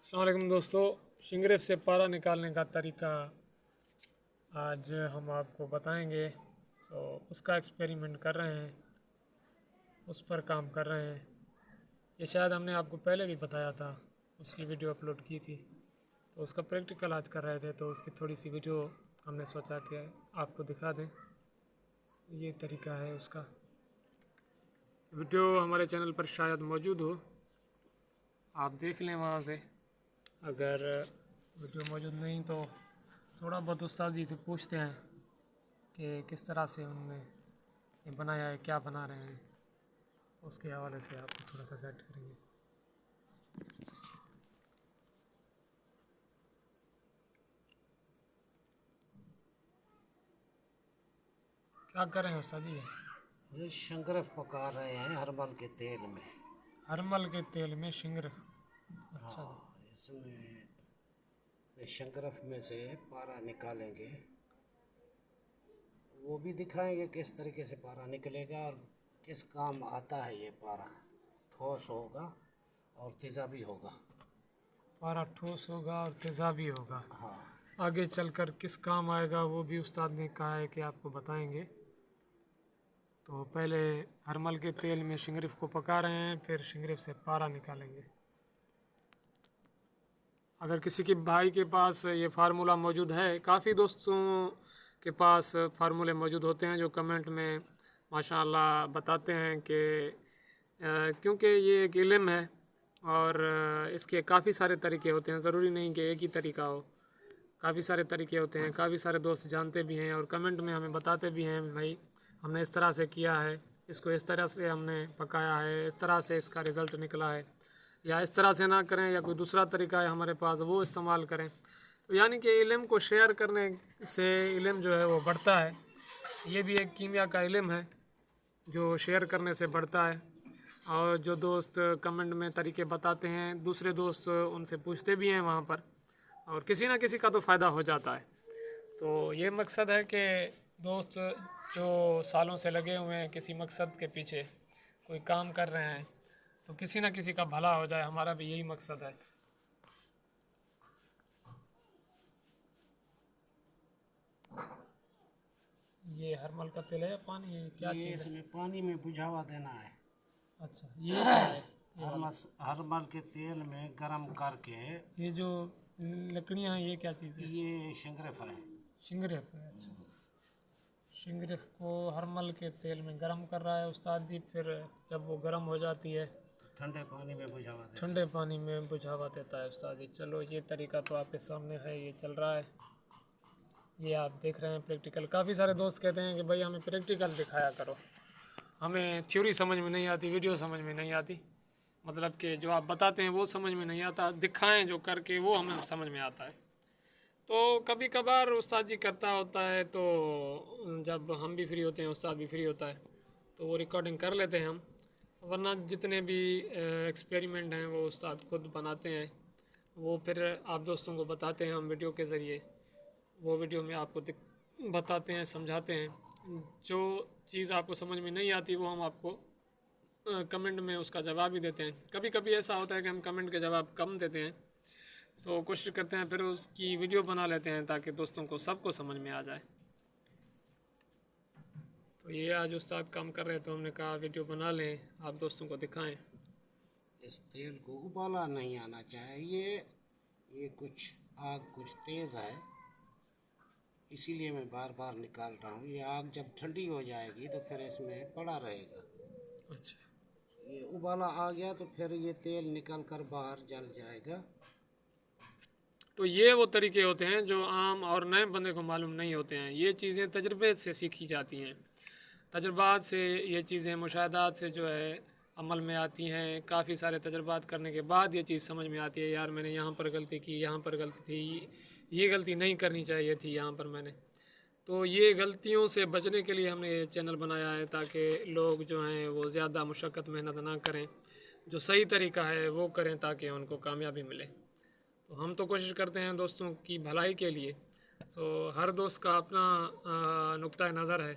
अस्सलाम वालेकुम दोस्तों, शिंगरेफ से पारा निकालने का तरीका आज हम आपको बताएंगे। तो उसका एक्सपेरिमेंट कर रहे हैं, उस पर काम कर रहे हैं। ये शायद हमने आपको पहले भी बताया था, उसकी वीडियो अपलोड की थी। तो उसका प्रैक्टिकल आज कर रहे थे, तो उसकी थोड़ी सी वीडियो हमने सोचा कि आपको दिखा दें। ये तरीका है उसका। वीडियो हमारे चैनल पर शायद मौजूद हो, आप देख लें वहाँ से। अगर वीडियो मौजूद नहीं तो थोड़ा बहुत उस्ताद जी से पूछते हैं कि किस तरह से उन्होंने ये बनाया है, क्या बना रहे हैं। उसके हवाले से आपको थोड़ा सा गाइड करेंगे। क्या कर रहे हैं उस्ताद जी? ये शंकरफ पका रहे हैं हरमल के तेल में। हरमल के तेल में शिंगरफ। अच्छा जी। हाँ, इसमें से शंकरफ में से पारा निकालेंगे, वो भी दिखाएंगे किस तरीके से पारा निकलेगा और किस काम आता है ये पारा। ठोस होगा और तेज़ाबी होगा। पारा ठोस होगा और तेज़ाबी होगा। हाँ, आगे चलकर किस काम आएगा वो भी उस्ताद ने कहा है कि आपको बताएंगे। तो पहले हरमल के तेल में शिंगरफ को पका रहे हैं, फिर शिंगरफ से पारा निकालेंगे। अगर किसी के भाई के पास ये फार्मूला मौजूद है, काफ़ी दोस्तों के पास फार्मूले मौजूद होते हैं जो कमेंट में माशाअल्लाह बताते हैं कि क्योंकि ये एक इल्म है और इसके काफ़ी सारे तरीके होते हैं, ज़रूरी नहीं कि एक ही तरीका हो। काफ़ी सारे तरीके होते हैं, काफ़ी सारे दोस्त जानते भी हैं और कमेंट में हमें बताते भी हैं, भाई हमने इस तरह से किया है, इसको इस तरह से हमने पकाया है, इस तरह से इसका रिज़ल्ट निकला है, या इस तरह से ना करें या कोई दूसरा तरीका है हमारे पास वो इस्तेमाल करें। तो यानी कि इल्म को शेयर करने से इल्म जो है वो बढ़ता है। ये भी एक कीमिया का इल्म है जो शेयर करने से बढ़ता है। और जो दोस्त कमेंट में तरीके बताते हैं, दूसरे दोस्त उनसे पूछते भी हैं वहाँ पर, और किसी ना किसी का तो फ़ायदा हो जाता है। तो ये मकसद है कि दोस्त जो सालों से लगे हुए हैं किसी मकसद के पीछे, कोई काम कर रहे हैं, तो किसी ना किसी का भला हो जाए, हमारा भी यही मकसद है। ये हरमल का तेल है या पानी है, क्या ये चीज़ है? इसमें पानी में बुझावा देना है। अच्छा, ये क्या है? ये वाला हरमल के तेल में गरम करके ये जो लकड़ियाँ हैं, ये क्या चीज़ है? ये शंकरफ है। शिंगरेफ है। अच्छा, शिंगरेफ को हरमल के तेल में गरम कर रहा है उस्ताद जी। फिर जब वो गरम हो जाती है, ठंडे पानी में बुझावा देना ठंडे पानी में बुझावा देता है उस्ताद जी। चलो, ये तरीका तो आपके सामने है, ये चल रहा है, ये आप देख रहे हैं प्रैक्टिकल। काफ़ी सारे दोस्त कहते हैं कि भाई हमें प्रैक्टिकल दिखाया करो, हमें थ्योरी समझ में नहीं आती, वीडियो समझ में नहीं आती, मतलब कि जो आप बताते हैं वो समझ में नहीं आता, दिखाएं जो करके वो हमें समझ में आता है। तो कभी कभार उस्ताद जी करता होता है, तो जब हम भी फ्री होते हैं, उस्ताद भी फ्री होता है, तो वो रिकॉर्डिंग कर लेते हैं हम। वरना जितने भी एक्सपेरिमेंट हैं वो उस्ताद खुद बनाते हैं, वो फिर आप दोस्तों को बताते हैं हम वीडियो के ज़रिए। वो वीडियो में आपको बताते हैं, समझाते हैं। जो चीज़ आपको समझ में नहीं आती वो हम आपको कमेंट में उसका जवाब भी देते हैं। कभी कभी ऐसा होता है कि हम कमेंट के जवाब कम देते हैं, तो कोशिश करते हैं फिर उसकी वीडियो बना लेते हैं ताकि दोस्तों को सबको समझ में आ जाए। तो ये आज उस्ताद काम कर रहे हैं, तो हमने कहा वीडियो बना लें, आप दोस्तों को दिखाएं। इस तेल को उबाला नहीं आना चाहिए। ये आग कुछ तेज़ है, इसीलिए मैं बार बार निकाल रहा हूँ। ये आग जब ठंडी हो जाएगी तो फिर इसमें पड़ा रहेगा। अच्छा, ये उबाला आ गया तो फिर ये तेल निकल कर बाहर जल जाएगा। तो ये वो तरीके होते हैं जो आम और नए बंदे को मालूम नहीं होते हैं। ये चीज़ें तजर्बे से सीखी जाती हैं, तजुर्बात से ये चीज़ें, मुशाहदात से जो है अमल में आती हैं। काफ़ी सारे तजुर्बात करने के बाद ये चीज़ समझ में आती है, यार मैंने यहाँ पर गलती की, यहाँ पर गलती थी, ये गलती नहीं करनी चाहिए थी यहाँ पर मैंने। तो ये गलतियों से बचने के लिए हमने ये चैनल बनाया है, ताकि लोग जो हैं वो ज़्यादा मुशक्क़त मेहनत ना करें, जो सही तरीका है वो करें ताकि उनको कामयाबी मिले। तो हम तो कोशिश करते हैं दोस्तों की भलाई के लिए। तो हर दोस्त का अपना नुक्ता नज़र है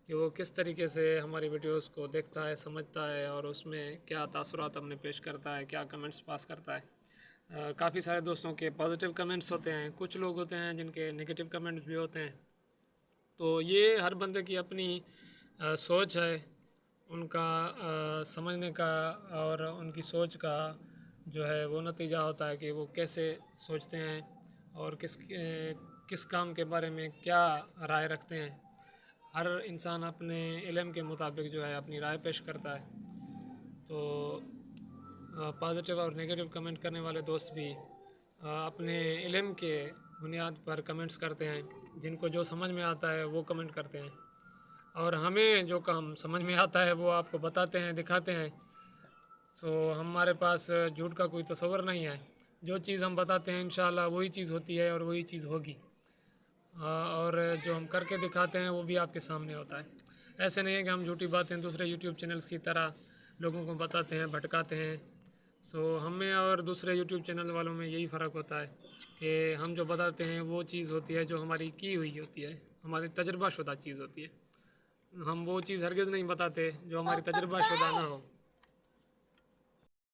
कि वो किस तरीके से हमारी वीडियोस को देखता है, समझता है और उसमें क्या तासुरात हमने पेश करता है, क्या कमेंट्स पास करता है। काफ़ी सारे दोस्तों के पॉजिटिव कमेंट्स होते हैं, कुछ लोग होते हैं जिनके नेगेटिव कमेंट्स भी होते हैं। तो ये हर बंदे की अपनी सोच है, उनका समझने का और उनकी सोच का जो है वो नतीजा होता है कि वो कैसे सोचते हैं और किस काम के बारे में क्या राय रखते हैं। हर इंसान अपने इल्म के मुताबिक जो है अपनी राय पेश करता है। तो पॉजिटिव और नेगेटिव कमेंट करने वाले दोस्त भी अपने इल्म के बुनियाद पर कमेंट्स करते हैं। जिनको जो समझ में आता है वो कमेंट करते हैं, और हमें जो काम समझ में आता है वो आपको बताते हैं, दिखाते हैं। तो हमारे पास झूठ का कोई तस्वर नहीं है। जो चीज़ हम बताते हैं इंशाल्लाह वही चीज़ होती है और वही चीज़ होगी। और जो हम करके दिखाते हैं वो भी आपके सामने होता है। ऐसे नहीं है कि हम झूठी बातें दूसरे यूट्यूब चैनल्स की तरह लोगों को बताते हैं, भटकाते हैं। सो हमें और दूसरे यूट्यूब चैनल वालों में यही फ़र्क होता है कि हम जो बताते हैं वो चीज़ होती है जो हमारी की हुई होती है, हमारी तजुर्बाशुदा चीज़ होती है। हम वो चीज़ हरगिज़ नहीं बताते जो हमारी तजुर्बाशुदा ना हो।